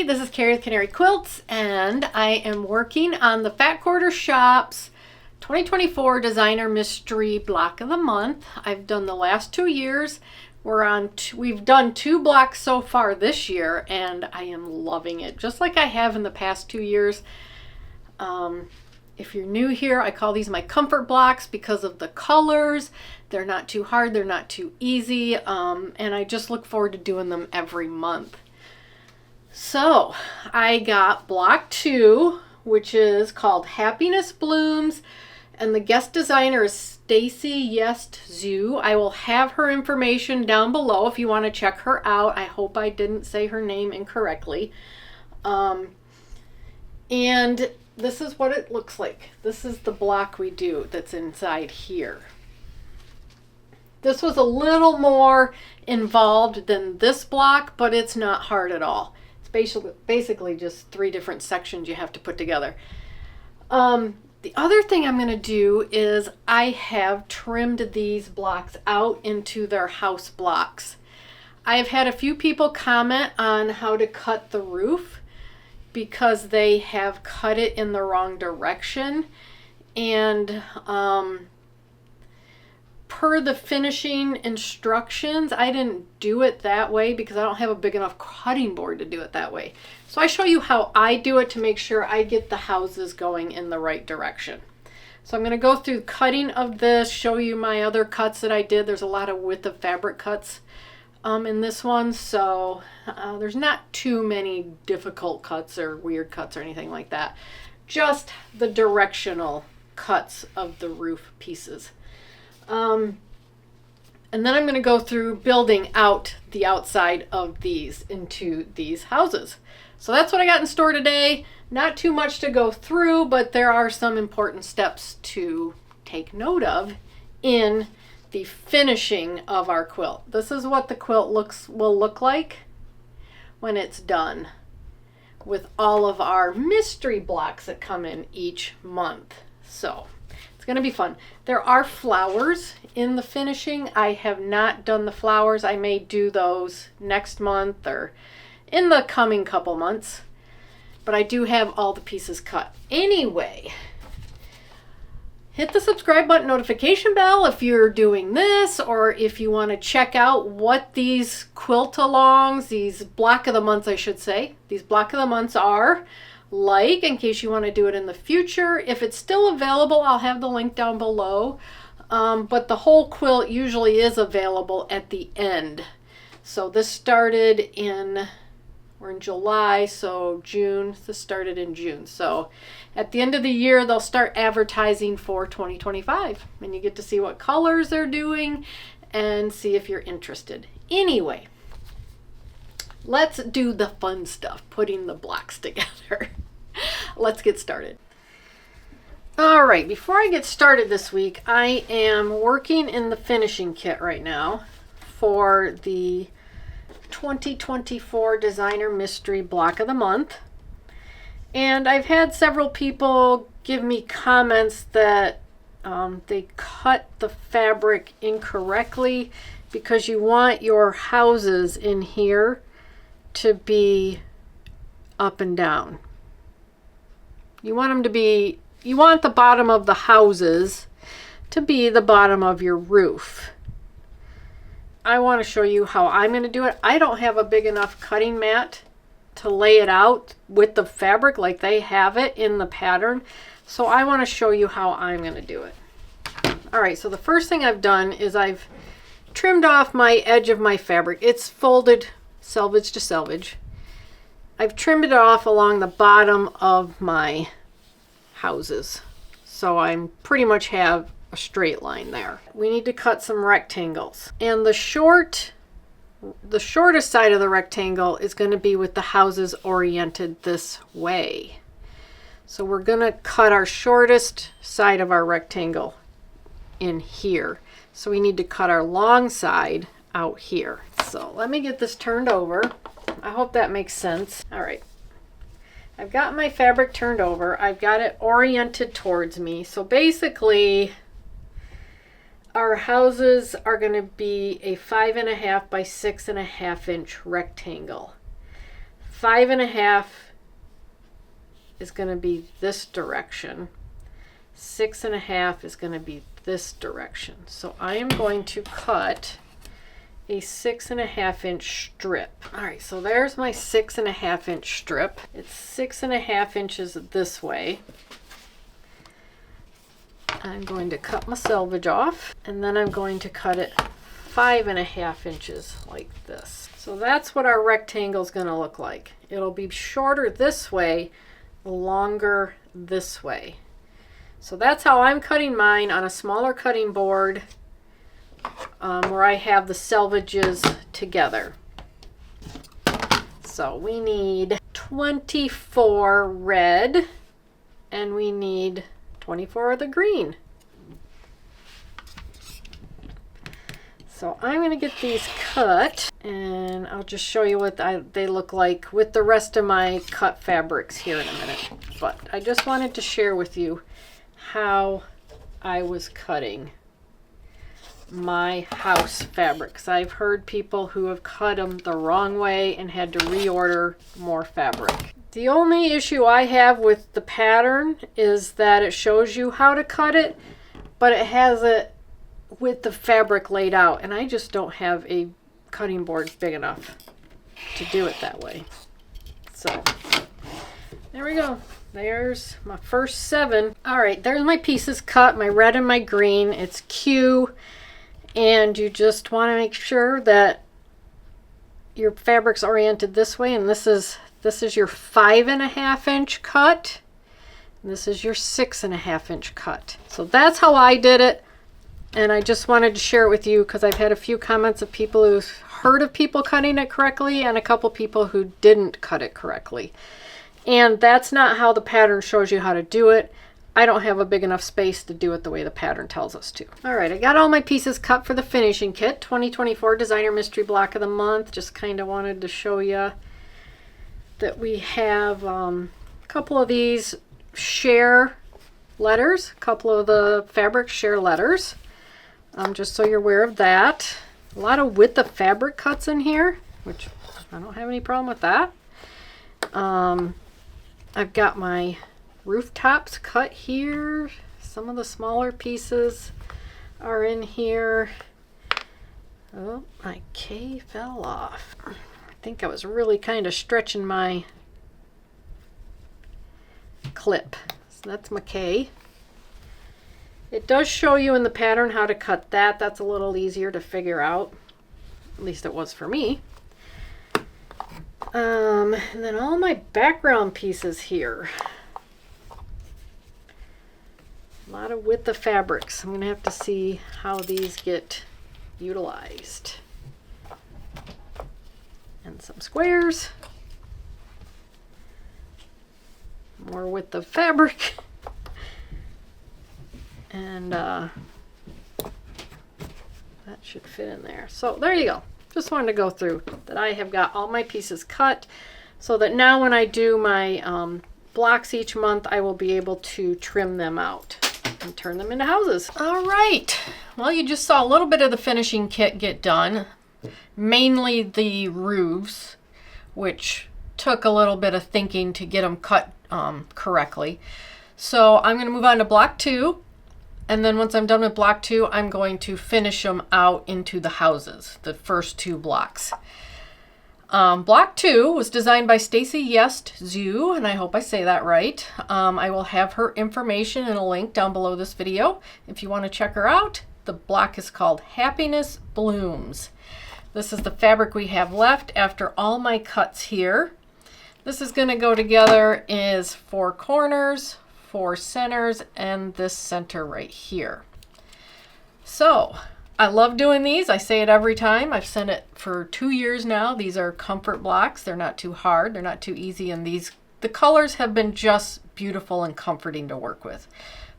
this is Carrie with Canary Quilts, and I am working on the Fat Quarter Shop's 2024 Designer Mystery Block of the Month. I've done the last 2 years. We've done 2 blocks so far this year, and I am loving it, just like I have in the past 2 years. If you're new here, I call these my comfort blocks because of the colors. They're not too hard, they're not too easy, and I just look forward to doing them every month. So I got block 2, which is called Happiness Blooms, and the guest designer is Stacy Yest Zhu. I will have her information down below if you want to check her out. I hope I didn't say her name incorrectly. And this is what it looks like. This is the block we do that's inside here. This was a little more involved than this block, but it's not hard at all. It's basically just 3 different sections you have to put together. The other thing I'm going to do is I have trimmed these blocks out into their house blocks. I've had a few people comment on how to cut the roof because they have cut it in the wrong direction, and per the finishing instructions, I didn't do it that way because I don't have a big enough cutting board to do it that way. So I show you how I do it to make sure I get the houses going in the right direction. So I'm going to go through cutting of this, show you my other cuts that I did. There's a lot of width of fabric cuts in this one, so there's not too many difficult cuts or weird cuts or anything like that. Just the directional cuts of the roof pieces. And then I'm going to go through building out the outside of these into these houses. So that's what I got in store today. Not too much to go through, but there are some important steps to take note of in the finishing of our quilt. This is what the quilt will look like when it's done with all of our mystery blocks that come in each month. So it's going to be fun. There are flowers in the finishing. I have not done the flowers. I may do those next month or in the coming couple months, but I do have all the pieces cut. Anyway, hit the subscribe button, notification bell if you're doing this, or if you want to check out what these quilt alongs, these block of the months I should say, these block of the months are like, in case you want to do it in the future. If it's still available, I'll have the link down below, but the whole quilt usually is available at the end. So this started in, we're in July, so June, this started in June. So at the end of the year, they'll start advertising for 2025, and you get to see what colors they're doing and see if you're interested. Anyway, let's do the fun stuff, putting the blocks together. Let's get started. All right, before I get started this week, I am working in the finishing kit right now for the 2024 Designer Mystery Block of the Month. And I've had several people give me comments that they cut the fabric incorrectly because you want your houses in here to be up and down. You want them to be, you want the bottom of the houses to be the bottom of your roof. I want to show you how I'm going to do it. I don't have a big enough cutting mat to lay it out with the fabric like they have it in the pattern. So I want to show you how I'm going to do it. All right, so the first thing I've done is I've trimmed off my edge of my fabric. It's folded selvage to selvage. I've trimmed it off along the bottom of my houses. So I pretty much have a straight line there. We need to cut some rectangles. And the shortest side of the rectangle is going to be with the houses oriented this way. So we're going to cut our shortest side of our rectangle in here. So we need to cut our long side out here. So let me get this turned over. I hope that makes sense. All right. I've got my fabric turned over. I've got it oriented towards me. So basically, our houses are going to be a 5.5 by 6.5 inch rectangle. 5.5 is going to be this direction. 6.5 is going to be this direction. So I am going to cut a 6.5 inch strip. All right, so there's my 6.5 inch strip. It's 6.5 inches this way. I'm going to cut my selvage off, and then I'm going to cut it 5.5 inches like this. So that's what our rectangle is going to look like. It'll be shorter this way, longer this way. So that's how I'm cutting mine on a smaller cutting board where I have the selvages together. So we need 24 red and we need 24 of the green. So I'm going to get these cut, and I'll just show you what they look like with the rest of my cut fabrics here in a minute. But I just wanted to share with you how I was cutting my house fabrics. I've heard people who have cut them the wrong way and had to reorder more fabric. The only issue I have with the pattern is that it shows you how to cut it, but it has it with the fabric laid out, and I just don't have a cutting board big enough to do it that way. So there we go. There's my first 7. All right, there's my pieces cut, my red and my green. It's Q, and you just want to make sure that your fabric's oriented this way, and this is your 5.5 inch cut. And this is your 6.5 inch cut. So that's how I did it. And I just wanted to share it with you because I've had a few comments of people who've heard of people cutting it correctly and a couple people who didn't cut it correctly. And that's not how the pattern shows you how to do it. I don't have a big enough space to do it the way the pattern tells us to. All right, I got all my pieces cut for the finishing kit. 2024 Designer Mystery Block of the Month. Just kind of wanted to show you that we have a couple of these share letters, a couple of the fabric share letters. Just so you're aware of that. A lot of width of fabric cuts in here, which I don't have any problem with that. I've got my rooftops cut here. Some of the smaller pieces are in here. Oh, my K fell off. I think I was really kind of stretching my clip. So that's my K. It does show you in the pattern how to cut that. That's a little easier to figure out. At least it was for me. And then all my background pieces here. A lot of width of fabrics. I'm going to have to see how these get utilized. And some squares. More width of fabric. And that should fit in there. So there you go. Just wanted to go through that. I have got all my pieces cut so that now when I do my blocks each month, I will be able to trim them out and turn them into houses. All right. Well, you just saw a little bit of the finishing kit get done. Mainly the roofs, which took a little bit of thinking to get them cut correctly. So I'm going to move on to block 2. And then once I'm done with block 2, I'm going to finish them out into the houses, the first 2 blocks. Block 2 was designed by Stacy Yest Zoo, and I hope I say that right. I will have her information in a link down below this video if you want to check her out. The block is called Happiness Blooms. This is the fabric we have left after all my cuts here. This is going to go together as 4 corners, 4 centers, and this center right here. So I love doing these. I say it every time. I've said it for 2 years now. These are comfort blocks. They're not too hard. They're not too easy. And the colors have been just beautiful and comforting to work with.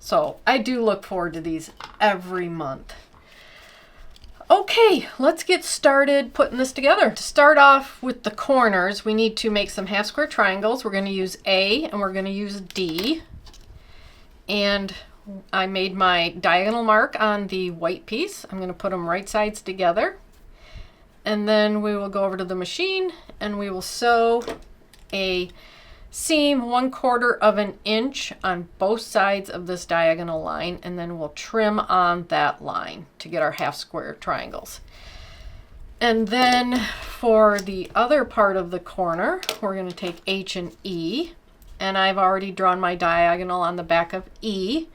So I do look forward to these every month. Okay, let's get started putting this together. To start off with the corners, we need to make some half square triangles. We're going to use A and we're going to use D. And I made my diagonal mark on the white piece. I'm going to put them right sides together. And then we will go over to the machine and we will sew a seam 1/4 of an inch on both sides of this diagonal line, and then we'll trim on that line to get our half square triangles. And then for the other part of the corner, we're going to take H and E, and I've already drawn my diagonal on the back of E.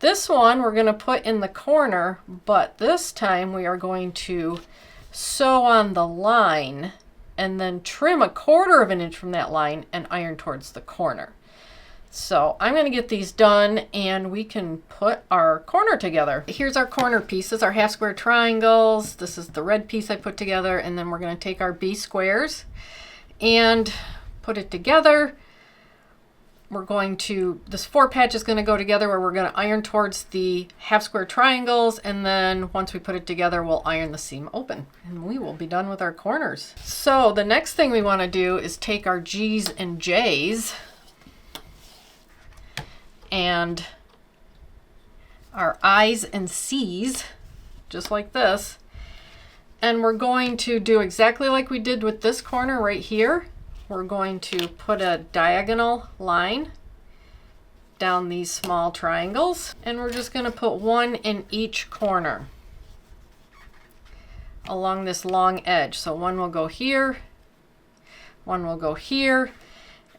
This one we're going to put in the corner, but this time we are going to sew on the line and then trim 1/4 of an inch from that line and iron towards the corner. So I'm going to get these done and we can put our corner together. Here's our corner pieces, our half square triangles. This is the red piece I put together, and then we're going to take our B squares and put it together. We're going to, this 4 patch is going to go together where we're going to iron towards the half square triangles, and then once we put it together, we'll iron the seam open and we will be done with our corners. So the next thing we want to do is take our G's and J's and our I's and C's, just like this, and we're going to do exactly like we did with this corner right here. We're going to put a diagonal line down these small triangles, and we're just going to put one in each corner along this long edge. So one will go here, one will go here,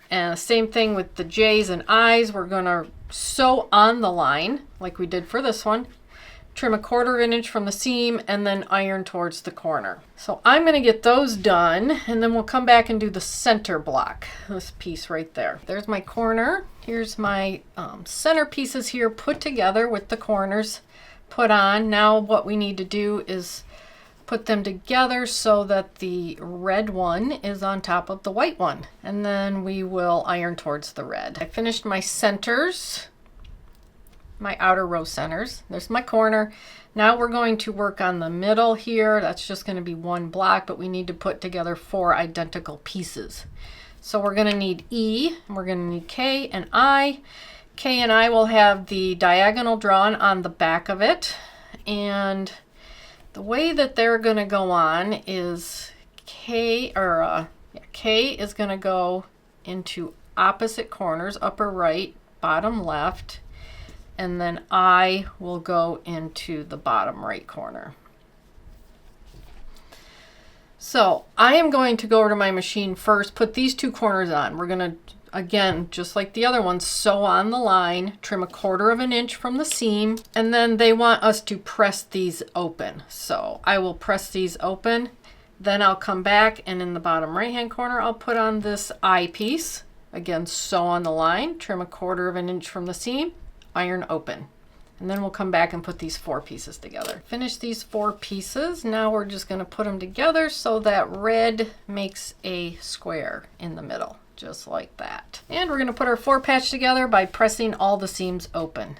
and the same thing with the J's and I's. We're going to sew on the line like we did for this one, trim 1/4 of an inch from the seam, and then iron towards the corner. So I'm going to get those done, and then we'll come back and do the center block, this piece right there. There's my corner. Here's my center pieces here put together with the corners put on. Now what we need to do is put them together so that the red one is on top of the white one, and then we will iron towards the red. I finished my centers, my outer row centers. There's my corner. Now we're going to work on the middle here. That's just going to be one block, but we need to put together 4 identical pieces. So we're going to need E, and we're going to need K and I. K and I will have the diagonal drawn on the back of it, and the way that they're going to go on is K is going to go into opposite corners, upper right, bottom left, and then I will go into the bottom right corner. So I am going to go over to my machine first, put these 2 corners on. We're going to, again, just like the other ones, sew on the line, trim 1/4 of an inch from the seam, and then they want us to press these open. So I will press these open, then I'll come back, and in the bottom right hand corner I'll put on this I piece. Again, sew on the line, trim 1/4 of an inch from the seam, iron open, and then we'll come back and put these 4 pieces together. Finish these 4 pieces. Now we're just going to put them together so that red makes a square in the middle, just like that. And we're going to put our 4 patch together by pressing all the seams open.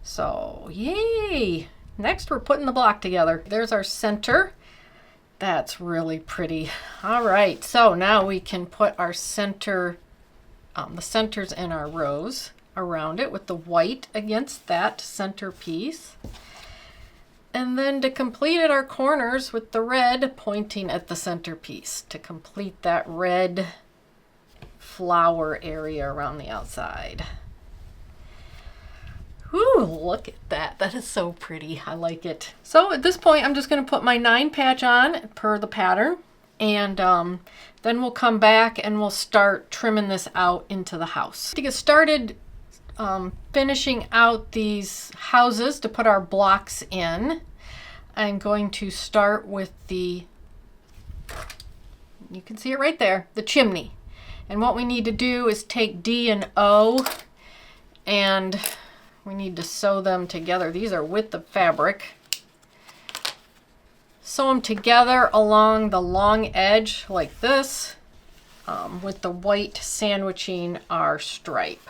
So yay! Next we're putting the block together. There's our center. That's really pretty. All right, so now we can put our center, the centers in our rows around it with the white against that center piece. And then to complete it, our corners with the red pointing at the center piece to complete that red flower area around the outside. Whew, look at that. That is so pretty. I like it. So at this point, I'm just going to put my 9 patch on per the pattern, and then we'll come back and we'll start trimming this out into the house. To get started finishing out these houses to put our blocks in, I'm going to start with the, you can see it right there, the chimney. And what we need to do is take D and O, and we need to sew them together. These are with the fabric. Sew them together along the long edge like this, with the white sandwiching our stripe.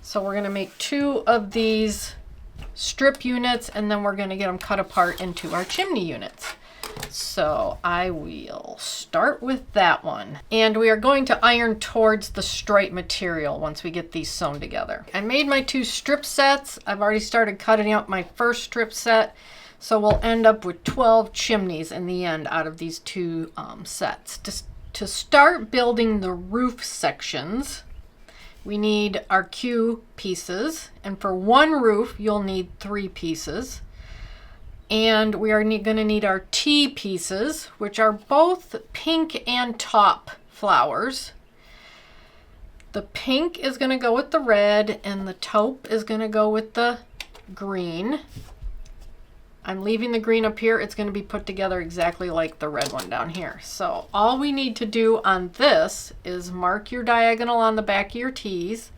So we're going to make 2 of these strip units, and then we're going to get them cut apart into our chimney units. So I will start with that one. And we are going to iron towards the stripe material once we get these sewn together. I made my 2 strip sets. I've already started cutting out my first strip set. So we'll end up with 12 chimneys in the end out of these 2 sets. Just to start building the roof sections, we need our Q pieces, and for one roof you'll need 3 pieces. And we are going to need our T pieces, which are both pink and top flowers. The pink is going to go with the red, and the taupe is going to go with the green. I'm leaving the green up here. It's going to be put together exactly like the red one down here. So all we need to do on this is mark your diagonal on the back of your T's.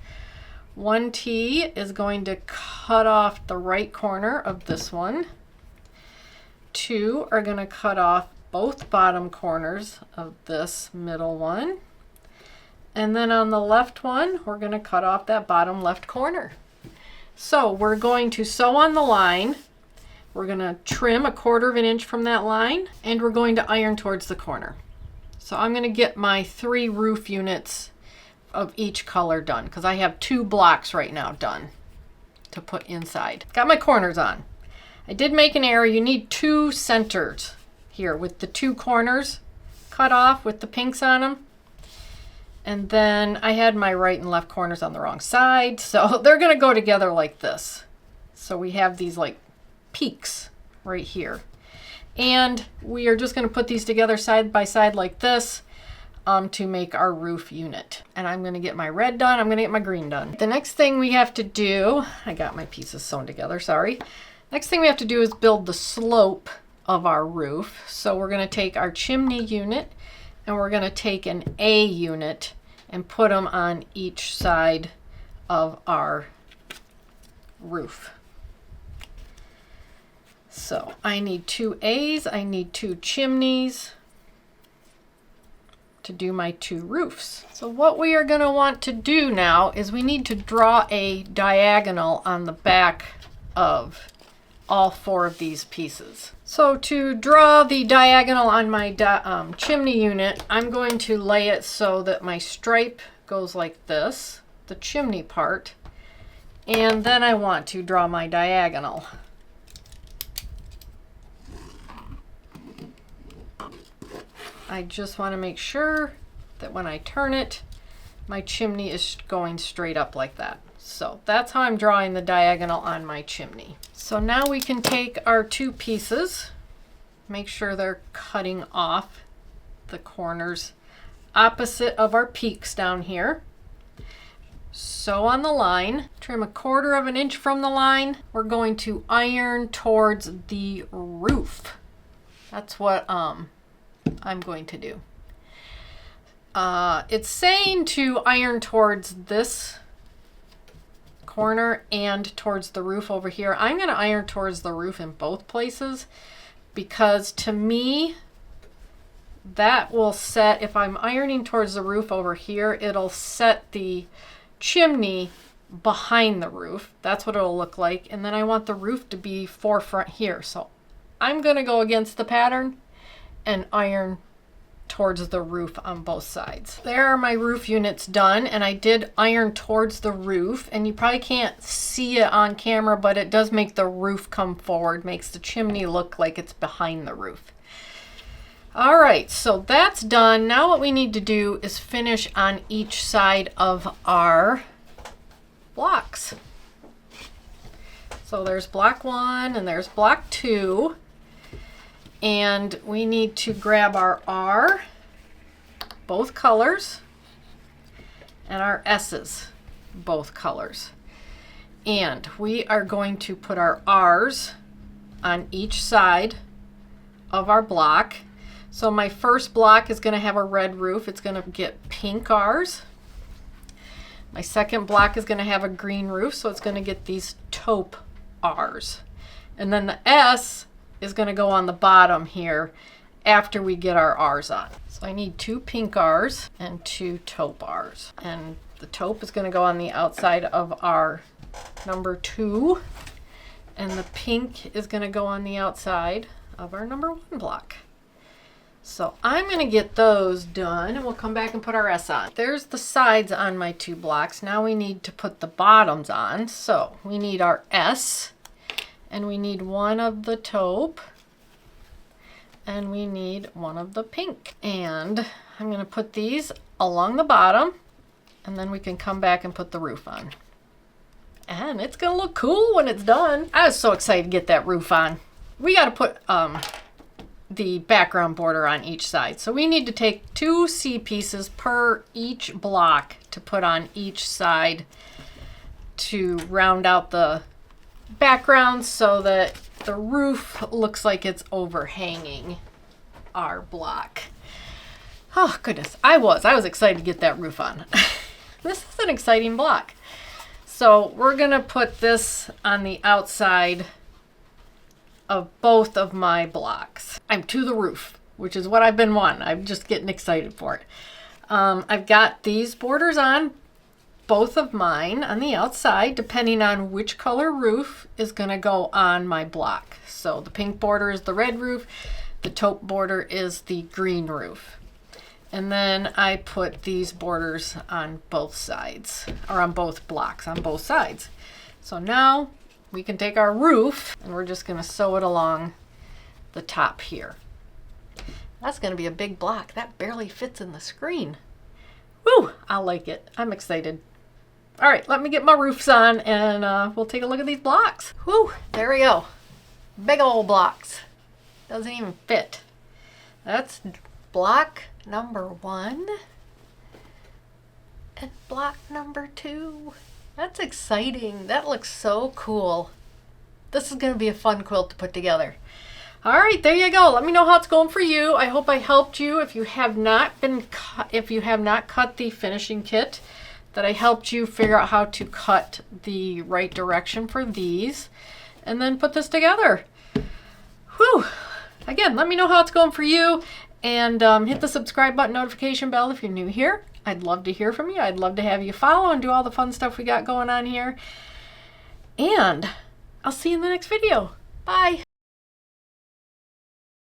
One T is going to cut off the right corner of this one. 2 are going to cut off both bottom corners of this middle one. And then on the left one, we're going to cut off that bottom left corner. So we're going to sew on the line. We're going to trim 1/4 inch from that line, and we're going to iron towards the corner. So I'm going to get my 3 roof units of each color done, because I have 2 blocks right now done to put inside. Got my corners on. I did make an error. You need 2 centers here with the 2 corners cut off with the pinks on them. And then I had my right and left corners on the wrong side. So they're going to go together like this. So we have these like peaks right here. And we are just going to put these together side by side like this to make our roof unit. And I'm going to get my red done. I'm going to get my green done. The next thing we have to do, I got my pieces sewn together, sorry. Next thing we have to do is build the slope of our roof. So we're going to take our chimney unit and we're going to take an A unit and put them on each side of our roof. So I need 2 A's, I need 2 chimneys to do my 2 roofs. So what we are going to want to do now is we need to draw a diagonal on the back of all 4 of these pieces. So to draw the diagonal on my chimney unit, I'm going to lay it so that my stripe goes like this, the chimney part, and then I want to draw my diagonal. I just want to make sure that when I turn it, my chimney is going straight up like that. So that's how I'm drawing the diagonal on my chimney. So now we can take our 2 pieces, make sure they're cutting off the corners opposite of our peaks down here. Sew on the line, trim 1/4 inch from the line. We're going to iron towards the roof. That's what I'm going to do. It's saying to iron towards this corner and towards the roof over here. I'm going to iron towards the roof in both places because to me that will set, if I'm ironing towards the roof over here, it'll set the chimney behind the roof. That's what it'll look like. And then I want the roof to be forefront here. So I'm going to go against the pattern and iron towards the roof on both sides. There are my roof units done, and I did iron towards the roof, and you probably can't see it on camera, but it does make the roof come forward, makes the chimney look like it's behind the roof. All right, so that's done. Now what we need to do is finish on each side of our blocks. So there's block 1 and there's block 2. And we need to grab our R, both colors, and our S's, both colors. And we are going to put our R's on each side of our block. So my first block is going to have a red roof. It's going to get pink R's. My second block is going to have a green roof, so it's going to get these taupe R's. And then the S is going to go on the bottom here after we get our R's on. So I need 2 pink R's and 2 taupe R's. And the taupe is going to go on the outside of our number 2. And the pink is going to go on the outside of our number 1 block. So I'm going to get those done and we'll come back and put our S on. There's the sides on my 2 blocks. Now we need to put the bottoms on. So we need our S. And we need 1 of the taupe, and we need 1 of the pink. And I'm going to put these along the bottom, and then we can come back and put the roof on. And it's going to look cool when it's done. I was so excited to get that roof on. We got to put the background border on each side. So we need to take 2 C pieces per each block to put on each side to round out the background so that the roof looks like it's overhanging our block. Oh goodness, I was excited to get that roof on. This is an exciting block. So we're gonna put this on the outside of both of my blocks. I'm to the roof, which is what I've been wanting. I'm just getting excited for it. I've got these borders on both of mine on the outside, depending on which color roof is gonna go on my block. So the pink border is the red roof, the taupe border is the green roof. And then I put these borders on both sides, or on both blocks, on both sides. So now we can take our roof and we're just gonna sew it along the top here. That's gonna be a big block. That barely fits in the screen. Woo, I like it. I'm excited. All right, let me get my roofs on and we'll take a look at these blocks. Woo, there we go. Big old blocks. Doesn't even fit. That's block number 1 and block number 2. That's exciting. That looks so cool. This is going to be a fun quilt to put together. All right, there you go. Let me know how it's going for you. I hope I helped you. If you have not cut the finishing kit, that I helped you figure out how to cut the right direction for these and then put this together. Whew. Again, let me know how it's going for you, and hit the subscribe button, notification bell if you're new here. I'd love to hear from you. I'd love to have you follow and do all the fun stuff we got going on here. And I'll see you in the next video. Bye.